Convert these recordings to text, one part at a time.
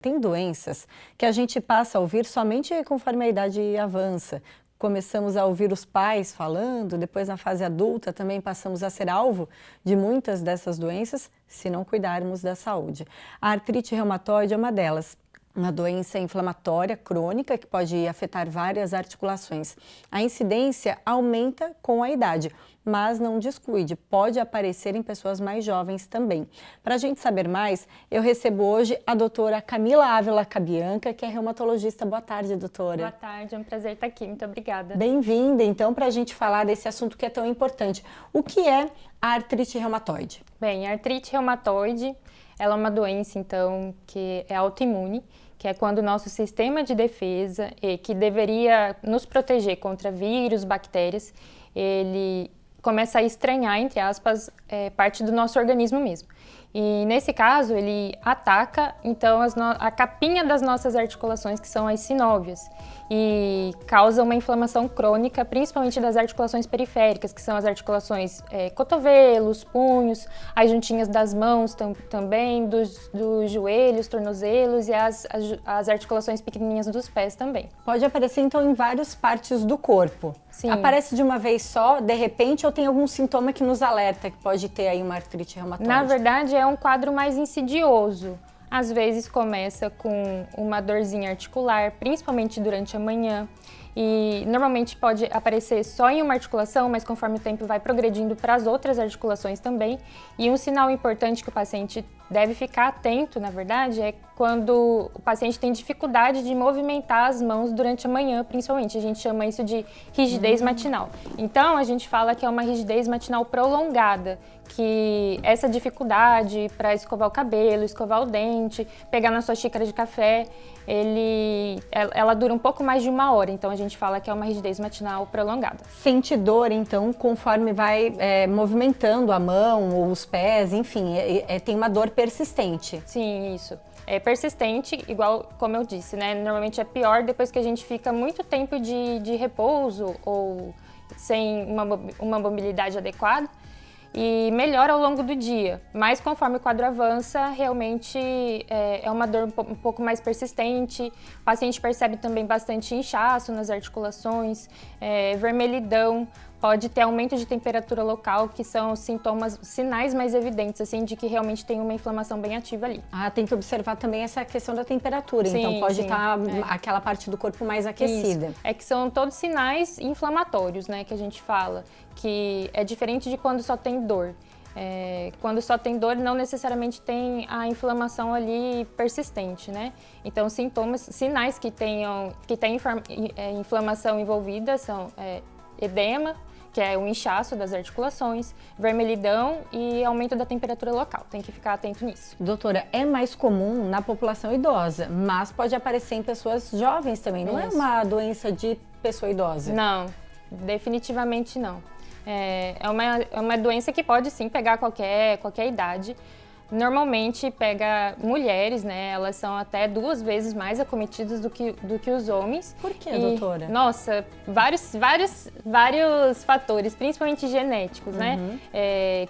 Tem doenças que a gente passa a ouvir somente conforme a idade avança. Começamos a ouvir os pais falando, depois na fase adulta também passamos a ser alvo de muitas dessas doenças se não cuidarmos da saúde. A artrite reumatoide é uma delas. Uma doença inflamatória crônica que pode afetar várias articulações. A incidência aumenta com a idade, mas não descuide, pode aparecer em pessoas mais jovens também. Para a gente saber mais, eu recebo hoje a doutora Camila Ávila Cabianca, que é reumatologista. Boa tarde, doutora. Boa tarde, é um prazer estar aqui, muito obrigada. Bem-vinda, então, para a gente falar desse assunto que é tão importante. O que é a artrite reumatoide? Bem, a artrite reumatoide, ela é uma doença, então, que é autoimune, que é quando o nosso sistema de defesa, que deveria nos proteger contra vírus, bactérias, ele começa a estranhar, entre aspas, parte do nosso organismo mesmo. E nesse caso, ele ataca, então, a capinha das nossas articulações, que são as sinóvias, e causa uma inflamação crônica, principalmente das articulações periféricas, que são as articulações cotovelos, punhos, as juntinhas das mãos também, dos joelhos, tornozelos e as articulações pequenininhas dos pés também. Pode aparecer, então, em várias partes do corpo. Sim. Aparece de uma vez só, de repente, ou tem algum sintoma que nos alerta que pode ter aí uma artrite reumatoide? Na verdade, é um quadro mais insidioso. Às vezes começa com uma dorzinha articular, principalmente durante a manhã. E normalmente pode aparecer só em uma articulação, mas conforme o tempo vai progredindo para as outras articulações também. E um sinal importante que o paciente deve ficar atento, na verdade, é quando o paciente tem dificuldade de movimentar as mãos durante a manhã, principalmente. A gente chama isso de rigidez matinal. Então, a gente fala que é uma rigidez matinal prolongada, que essa dificuldade para escovar o cabelo, escovar o dente, pegar na sua xícara de café, ela dura um pouco mais de 1 hora. Então, a gente fala que é uma rigidez matinal prolongada. Sente dor, então, conforme vai movimentando a mão ou os pés, enfim, tem uma dor persistente. Sim, isso. É persistente, igual como eu disse, né? Normalmente é pior depois que a gente fica muito tempo de repouso ou sem uma mobilidade adequada. E melhora ao longo do dia, mas conforme o quadro avança, realmente é uma dor um pouco mais persistente. O paciente percebe também bastante inchaço nas articulações, vermelhidão, pode ter aumento de temperatura local, que são sinais mais evidentes, assim, de que realmente tem uma inflamação bem ativa ali. Ah, tem que observar também essa questão da temperatura, Sim, então pode sim, estar aquela parte do corpo mais aquecida. Isso. É que são todos sinais inflamatórios, né, que a gente fala, que é diferente de quando só tem dor. Quando só tem dor, não necessariamente tem a inflamação ali persistente, né? Então, sinais que tem inflamação envolvida são edema, que é o inchaço das articulações, vermelhidão e aumento da temperatura local. Tem que ficar atento nisso. Doutora, é mais comum na população idosa, mas pode aparecer em pessoas jovens também. Não é uma doença de pessoa idosa? Não, definitivamente não. É uma doença que pode sim pegar qualquer idade. Normalmente pega mulheres, né? Elas são até 2 vezes mais acometidas do que os homens. Por quê, doutora? Nossa, vários fatores, principalmente genéticos, né?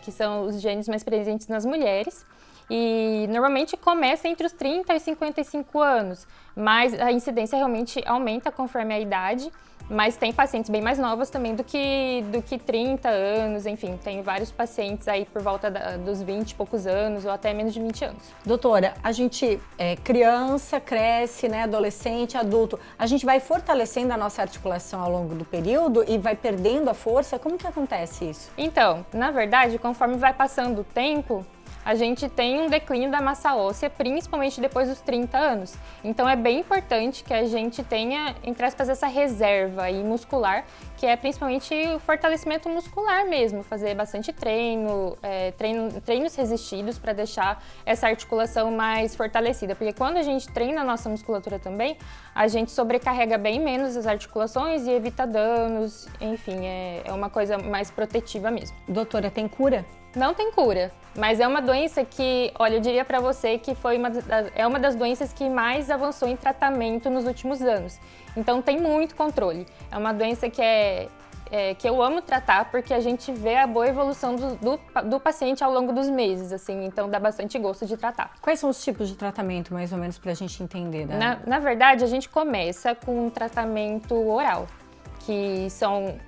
Que são os genes mais presentes nas mulheres. E normalmente começa entre os 30 e 55 anos, mas a incidência realmente aumenta conforme a idade. Mas tem pacientes bem mais novas também do que 30 anos, enfim, tem vários pacientes aí por volta dos 20 e poucos anos ou até menos de 20 anos. Doutora, a gente criança, cresce, né, adolescente, adulto, a gente vai fortalecendo a nossa articulação ao longo do período e vai perdendo a força? Como que acontece isso? Então, na verdade, conforme vai passando o tempo, a gente tem um declínio da massa óssea, principalmente depois dos 30 anos. Então é bem importante que a gente tenha, entre aspas, essa reserva aí muscular, que é principalmente o fortalecimento muscular mesmo, fazer bastante treinos resistidos para deixar essa articulação mais fortalecida. Porque quando a gente treina a nossa musculatura também, a gente sobrecarrega bem menos as articulações e evita danos, enfim, é uma coisa mais protetiva mesmo. Doutora, tem cura? Não tem cura, mas é uma doença que, olha, eu diria para você que é uma das doenças que mais avançou em tratamento nos últimos anos. Então tem muito controle. É uma doença que que eu amo tratar, porque a gente vê a boa evolução do paciente ao longo dos meses, assim, então dá bastante gosto de tratar. Quais são os tipos de tratamento, mais ou menos, para a gente entender? Né? Na verdade, a gente começa com um tratamento oral, que são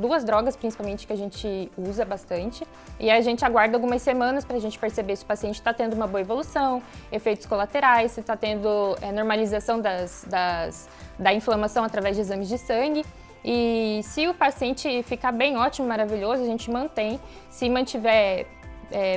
2 drogas, principalmente, que a gente usa bastante. E a gente aguarda algumas semanas para a gente perceber se o paciente está tendo uma boa evolução, efeitos colaterais, se está tendo normalização da inflamação através de exames de sangue. E se o paciente ficar bem, ótimo, maravilhoso, a gente mantém. Se mantiver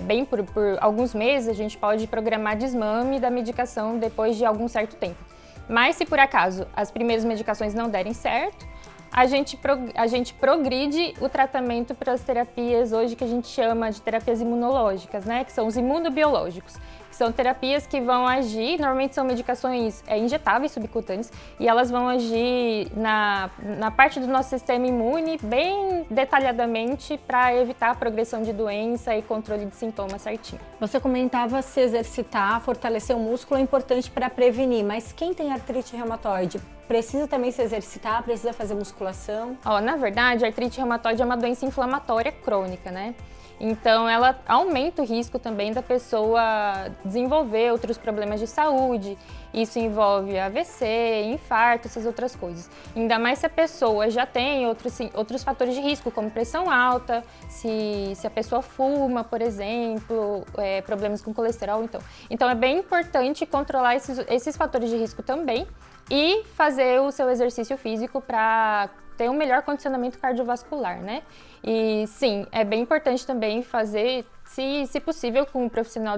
bem por alguns meses, a gente pode programar desmame da medicação depois de algum certo tempo. Mas se por acaso as primeiras medicações não derem certo, a gente progride o tratamento para as terapias hoje que a gente chama de terapias imunológicas, né? Que são os imunobiológicos. Que são terapias que vão agir, normalmente são medicações injetáveis, subcutâneas, e elas vão agir na parte do nosso sistema imune bem detalhadamente para evitar a progressão de doença e controle de sintomas certinho. Você comentava se exercitar, fortalecer o músculo é importante para prevenir, mas quem tem artrite reumatoide precisa também se exercitar, precisa fazer musculação? Na verdade, a artrite reumatoide é uma doença inflamatória crônica, né? Então, ela aumenta o risco também da pessoa desenvolver outros problemas de saúde. Isso envolve AVC, infarto, essas outras coisas. Ainda mais se a pessoa já tem outros fatores de risco, como pressão alta, se a pessoa fuma, por exemplo, problemas com colesterol. Então, é bem importante controlar esses fatores de risco também e fazer o seu exercício físico para ter um melhor condicionamento cardiovascular, né? E sim, é bem importante também fazer, se possível, com um profissional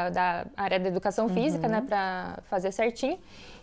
da área da educação física, né? Para fazer certinho.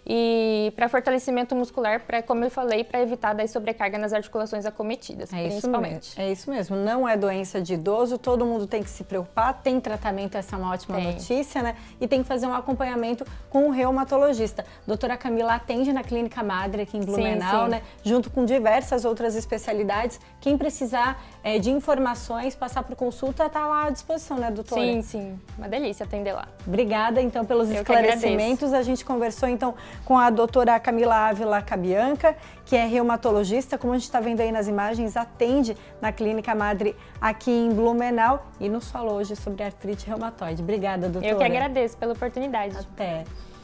E para fortalecimento muscular, como eu falei, para evitar daí sobrecarga nas articulações acometidas, principalmente. É isso mesmo, não é doença de idoso, todo mundo tem que se preocupar, tem tratamento, essa é uma ótima notícia, né? E tem que fazer um acompanhamento com o reumatologista. Doutora Camila atende na Clínica Madre aqui em Blumenau, sim. né? Junto com diversas outras especialidades. Quem precisar de informações, passar por consulta, está lá à disposição, né, doutora? Sim, uma delícia atender lá. Obrigada, então, pelos Eu esclarecimentos. A gente conversou, então, com a doutora Camila Ávila Cabianca, que é reumatologista, como a gente está vendo aí nas imagens, atende na Clínica Madre aqui em Blumenau e nos falou hoje sobre artrite reumatoide. Obrigada, doutora. Eu que agradeço pela oportunidade. Até.